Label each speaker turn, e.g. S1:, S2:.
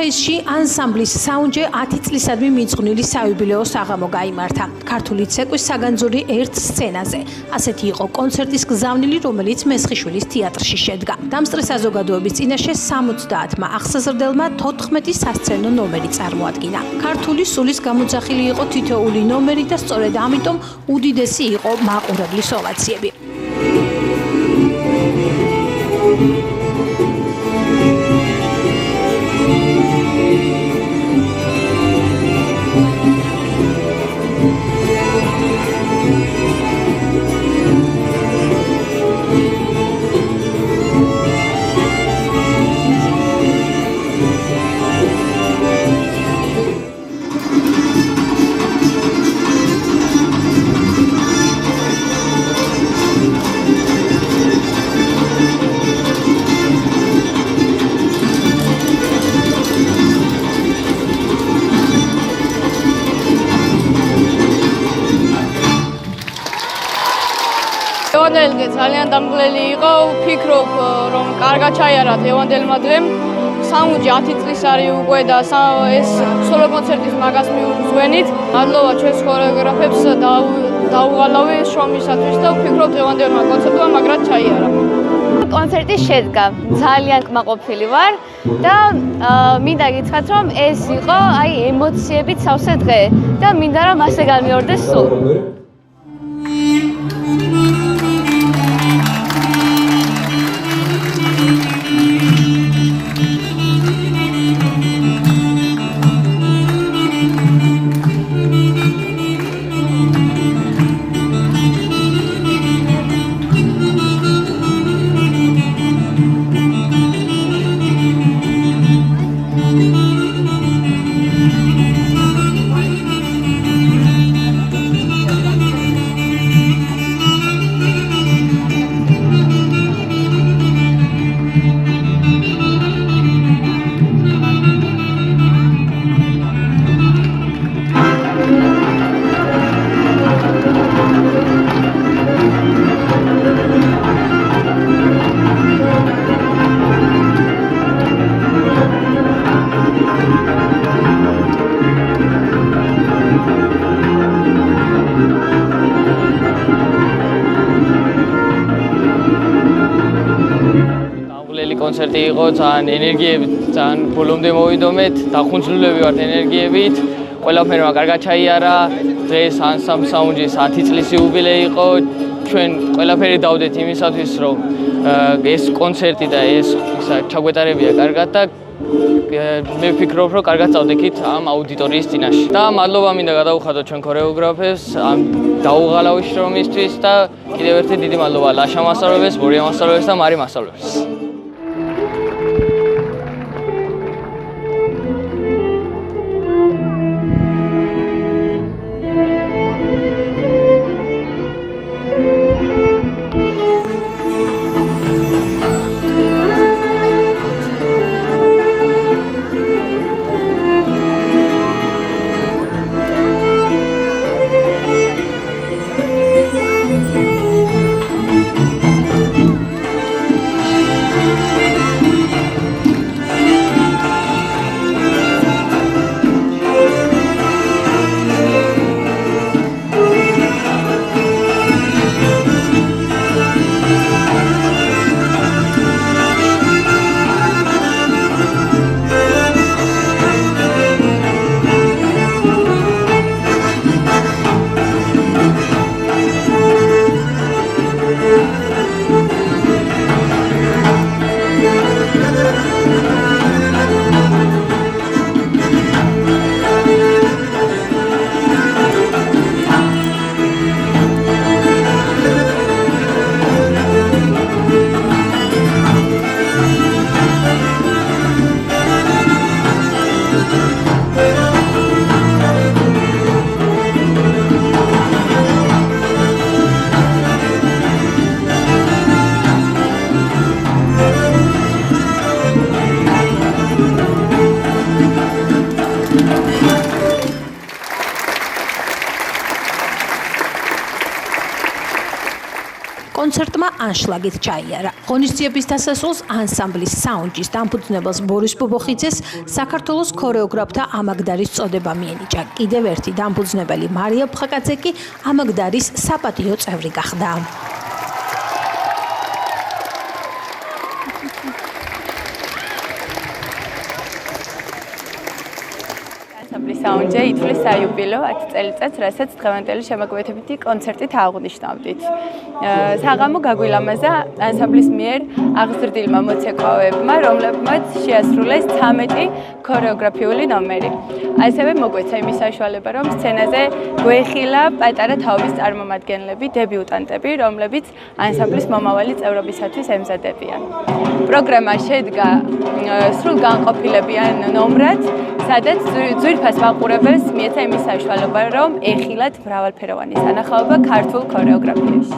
S1: პარიზში ანსამბლის საუნჯე 10 წლისადმი მიძღვნილი საიუბილეო საღამო გაიმართა. ქართული ცეკვის საგანძური ერთ სცენაზე. ასეთი იყო კონცერტის გზავნილი, რომელიც მესხიშვილის თეატრში შედგა. დამსწრე საზოგადოების წინაშე 70-მა ახსაზრდელმა 14 სასცენო ნომერი წარმოადგინა. ქართული სულის გამოძახილი იყო თითოეული ნომერი და სწორედ ამიტომ უდიდესი იყო მაყურებლის ოვაციები.
S2: ევანდელი ძალიან დამღლელი იყო, ვფიქრობ, რომ კარგად ჩაიარა ევანდელმა დღემ. საუნჯი 10 წლის არის უკვე და ეს სოლო კონცერტის მაგას მივუძვენით. მადლობა ჩვენს ხორეოგრაფებს დაუღალავი შრომისათვის და ვფიქრობ ევანდელმა კონცერტმა მაგრად ჩაიარა.
S3: კონცერტი შედგა, ძალიან კმაყოფილი ვარ და მინდა გითხრათ, რომ ეს იყო ემოციებით სავსე დღე და მინდა რომ ასე გამიორდეს სულ.
S2: კონცერტი იყო ძალიან ენერგიებით, ძალიან ბოლომდე მოვიდომეთ, დახუნძლულები ვართ ენერგიებით. ყველაფერმა კარგად ჩაიარა. დღეს ანსამბლ საუნჯის 10 წლის იუბილეი იყო. ჩვენ ყველაფერი დავდეთ იმისათვის, რომ ეს კონცერტი და ეს ჩაგვეტარებია კარგად და მე ვფიქრობ, რომ კარგად წავდექით ამ აუდიტორიის წინაშე. და მადლობა მინდა გადავუხადოთ ჩვენ ქორეოგრაფებს ამ დაუღალავი შრომისთვის და კიდევ ერთი დიდი მადლობა ლაშა მასწავლებლებს, ბორია მასწავლებლებს და მარი მასწავლებლებს.
S1: კონცერტმა ანშლაგით ჩაიარა. ღონისძიების დასასრულს ანსამბლის საუნჯის დამფუძნებელს ბორის ბობოხიძეს საქართველოს ქორეოგრაფთა ამაგდარის წოდება მიენიჭა. კიდევ ერთი დამფუძნებელი მარია ფხაკაძე კი ამაგდარის საპატიო წევრი გახდა.
S4: ანსამბლის საუნჯი ითვლის საიუბილეო 10 წელიწადს, რასაც დღევანდელი შემოგვეთებითი კონცერტით აღნიშნავდით. საღამო გაგვილამაზა ანსამბლის მიერ აღზრდილმა მოცეკვავეებმა, რომლებმაც შეასრულეს 13 ქორეოგრაფიული ნომერი. ასევე მოგვეცა იმის საშუალება, რომ სცენაზე გვეხილა პატარა თაობის წარმომადგენლები, დებიუტანტები, რომლებიც ანსამბლის მომავალი წევრობისათვის ემზადებიან. პროგრამა შედგა სრულგანყოფილებიან ნომრად, სადაც ძვირფას მაყურებელს მიეცა იმის საშუალება, რომ ეხილათ მრავალფეროვანი სანახაობა ქართულ ქორეოგრაფიაში.